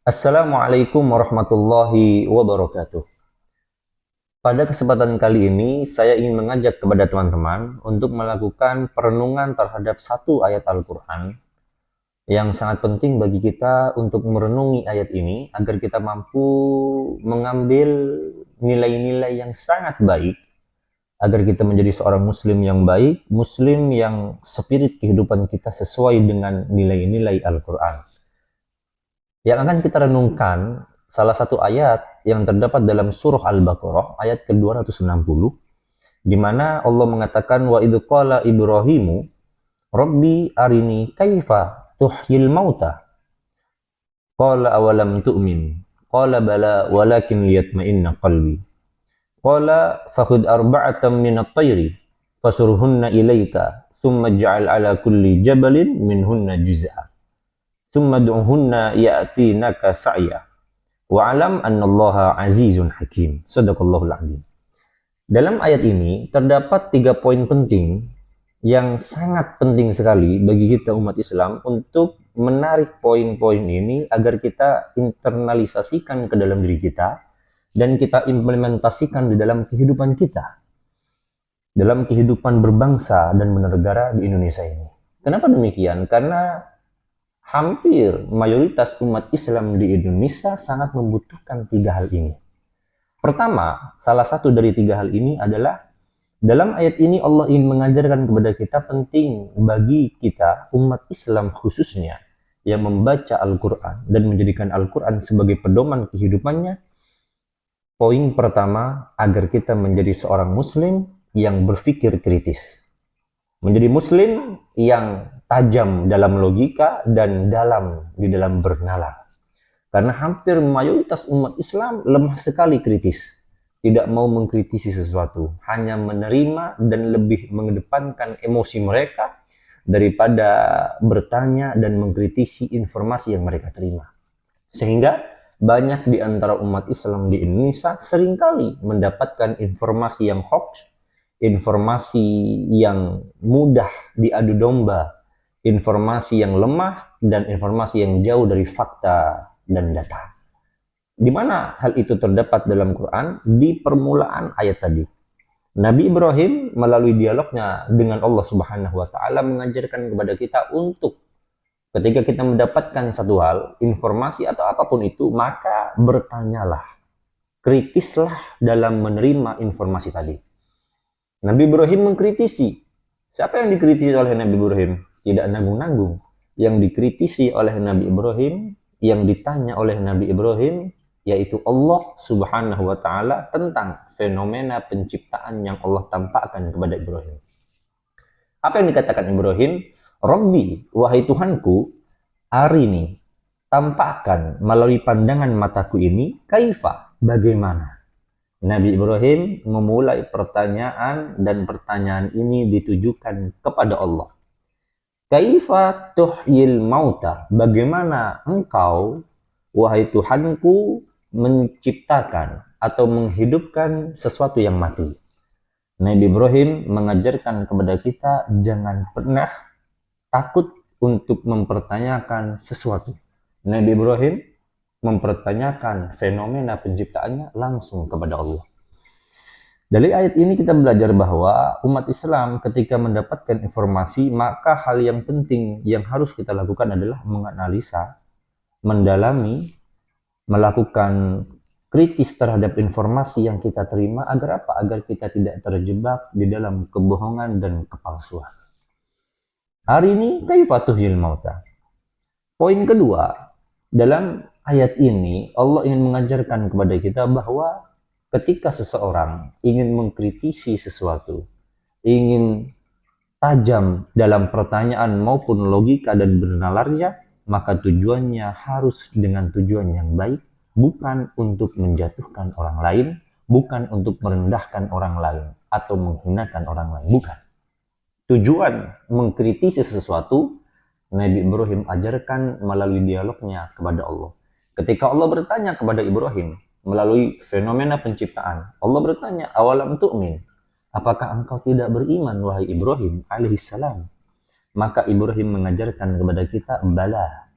Assalamualaikum warahmatullahi wabarakatuh. Pada kesempatan kali ini, saya ingin mengajak kepada teman-teman untuk melakukan perenungan terhadap satu ayat Al-Quran yang sangat penting bagi kita untuk merenungi ayat ini agar kita mampu mengambil nilai-nilai yang sangat baik agar kita menjadi seorang muslim yang baik, muslim yang spirit kehidupan kita sesuai dengan nilai-nilai Al-Quran. Yang akan kita renungkan salah satu ayat yang terdapat dalam surah Al-Baqarah ayat ke-260 di mana Allah mengatakan wa idz qala Ibrahimu Rabbi arini kaifa tuhyil mauta qala awalam tu'min qala bala walakin liyatma'inna qalbi qala fakhudh arba'atan minat tayri fasurhunna ilaika thumma ij'al ala kulli jabalin minhunna juz'a thumma du'hunna ya'tinaka sa'ya wa'alam annallaha azizun hakim. Shadaqallahul azim. Dalam ayat ini terdapat 3 poin penting yang sangat penting sekali bagi kita umat Islam untuk menarik poin-poin ini agar kita internalisasikan ke dalam diri kita dan kita implementasikan di dalam kehidupan kita, dalam kehidupan berbangsa dan bernegara di Indonesia ini. Kenapa demikian? Karena hampir mayoritas umat Islam di Indonesia sangat membutuhkan 3 hal ini. Pertama, salah satu dari 3 hal ini adalah dalam ayat ini Allah ingin mengajarkan kepada kita penting bagi kita umat Islam khususnya yang membaca Al-Quran dan menjadikan Al-Quran sebagai pedoman kehidupannya. Poin pertama, agar kita menjadi seorang muslim yang berpikir kritis. Menjadi muslim yang tajam dalam logika dan dalam di dalam bernalar. Karena hampir mayoritas umat Islam lemah sekali kritis. Tidak mau mengkritisi sesuatu, hanya menerima dan lebih mengedepankan emosi mereka daripada bertanya dan mengkritisi informasi yang mereka terima. Sehingga banyak di antara umat Islam di Indonesia seringkali mendapatkan informasi yang hoax, informasi yang mudah diadu domba, informasi yang lemah, dan informasi yang jauh dari fakta dan data. Di mana hal itu terdapat dalam Quran? Di permulaan ayat tadi. Nabi Ibrahim melalui dialognya dengan Allah Subhanahu wa taala mengajarkan kepada kita untuk ketika kita mendapatkan satu hal, informasi atau apapun itu, maka bertanyalah, kritislah dalam menerima informasi tadi. Nabi Ibrahim mengkritisi. Siapa yang dikritisi oleh Nabi Ibrahim? Tidak nanggung-nanggung. Yang dikritisi oleh Nabi Ibrahim, yang ditanya oleh Nabi Ibrahim, yaitu Allah Subhanahu wa taala tentang fenomena penciptaan yang Allah tampakkan kepada Ibrahim. Apa yang dikatakan Ibrahim? Rabbi, wahai Tuhanku, arini, tampakkan melalui pandangan mataku ini, kaifa, bagaimana. Nabi Ibrahim memulai pertanyaan dan pertanyaan ini ditujukan kepada Allah. Kaifa tuhyil mauta? Bagaimana engkau, wahai Tuhanku, menciptakan atau menghidupkan sesuatu yang mati? Nabi Ibrahim mengajarkan kepada kita jangan pernah takut untuk mempertanyakan sesuatu. Nabi Ibrahim mempertanyakan fenomena penciptaannya langsung kepada Allah. Dari ayat ini kita belajar bahwa umat Islam ketika mendapatkan informasi, maka hal yang penting yang harus kita lakukan adalah menganalisa, mendalami, melakukan kritis terhadap informasi yang kita terima. Agar apa? Agar kita tidak terjebak di dalam kebohongan dan kepalsuan. Hari ini kaifa tuhyil mauta. Poin kedua, dalam ayat ini Allah ingin mengajarkan kepada kita bahwa ketika seseorang ingin mengkritisi sesuatu, ingin tajam dalam pertanyaan maupun logika dan bernalarnya, maka tujuannya harus dengan tujuan yang baik, bukan untuk menjatuhkan orang lain, bukan untuk merendahkan orang lain atau menghinakan orang lain, bukan. Tujuan mengkritisi sesuatu, Nabi Ibrahim ajarkan melalui dialognya kepada Allah. Ketika Allah bertanya kepada Ibrahim melalui fenomena penciptaan, Allah bertanya, awalam tu'min? Apakah engkau tidak beriman, wahai Ibrahim alaihissalam? Maka Ibrahim mengajarkan kepada kita, bala.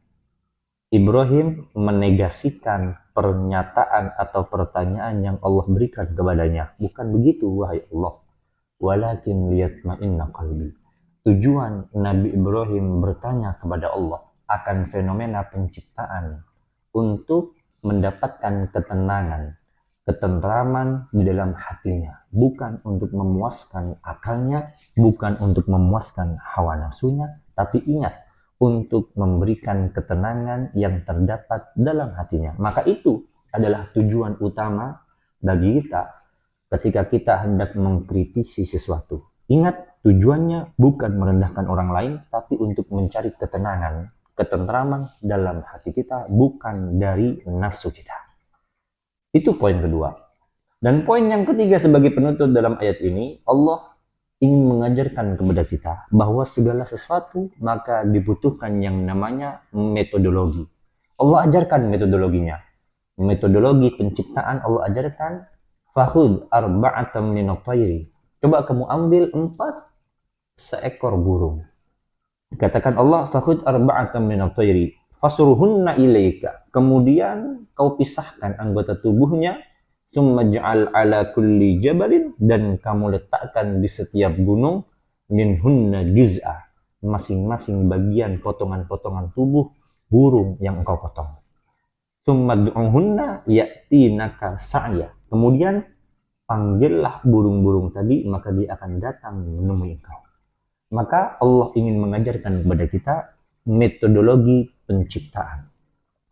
Ibrahim menegasikan pernyataan atau pertanyaan yang Allah berikan kepadanya. Bukan begitu, wahai Allah. Walakin liyatma'inna qalbi. Tujuan Nabi Ibrahim bertanya kepada Allah akan fenomena penciptaan untuk mendapatkan ketenangan, ketentraman di dalam hatinya. Bukan untuk memuaskan akalnya, bukan untuk memuaskan hawa nafsunya, tapi ingat, untuk memberikan ketenangan yang terdapat dalam hatinya. Maka itu adalah tujuan utama bagi kita ketika kita hendak mengkritisi sesuatu. Ingat, tujuannya bukan merendahkan orang lain, tapi untuk mencari ketenangan, ketentraman dalam hati kita, bukan dari nafsu kita. Itu poin kedua. Dan poin yang ketiga sebagai penutup dalam ayat ini, Allah ingin mengajarkan kepada kita bahwa segala sesuatu maka dibutuhkan yang namanya metodologi. Allah ajarkan metodologinya. Metodologi penciptaan Allah ajarkan, fakhud arba'atan minat tayri. Coba kamu ambil 4 seekor burung. Katakan Allah, fakhud arba'atan minat tayri fasruhunna ilaika. Kemudian kau pisahkan anggota tubuhnya, summa ja'al ala kulli jabalin, dan kamu letakkan di setiap gunung, minhunna juz'a, masing-masing bagian potongan-potongan tubuh burung yang engkau potong. Summa du'uhunna ya'tinaka sa'ya. Kemudian panggillah burung-burung tadi, maka dia akan datang menemui engkau. Maka Allah ingin mengajarkan kepada kita metodologi penciptaan.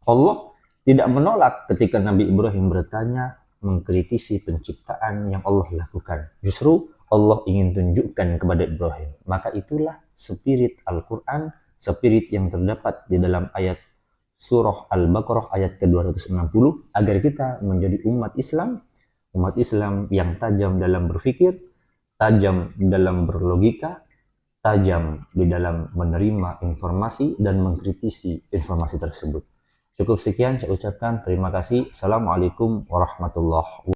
Allah tidak menolak ketika Nabi Ibrahim bertanya, mengkritisi penciptaan yang Allah lakukan. Justru Allah ingin tunjukkan kepada Ibrahim. Maka itulah spirit Al-Quran, spirit yang terdapat di dalam ayat surah Al-Baqarah ayat ke-260, agar kita menjadi umat Islam yang tajam dalam berpikir, tajam dalam berlogika, tajam di dalam menerima informasi dan mengkritisi informasi tersebut. Cukup sekian saya ucapkan, terima kasih. Assalamualaikum warahmatullahi wabarakatuh.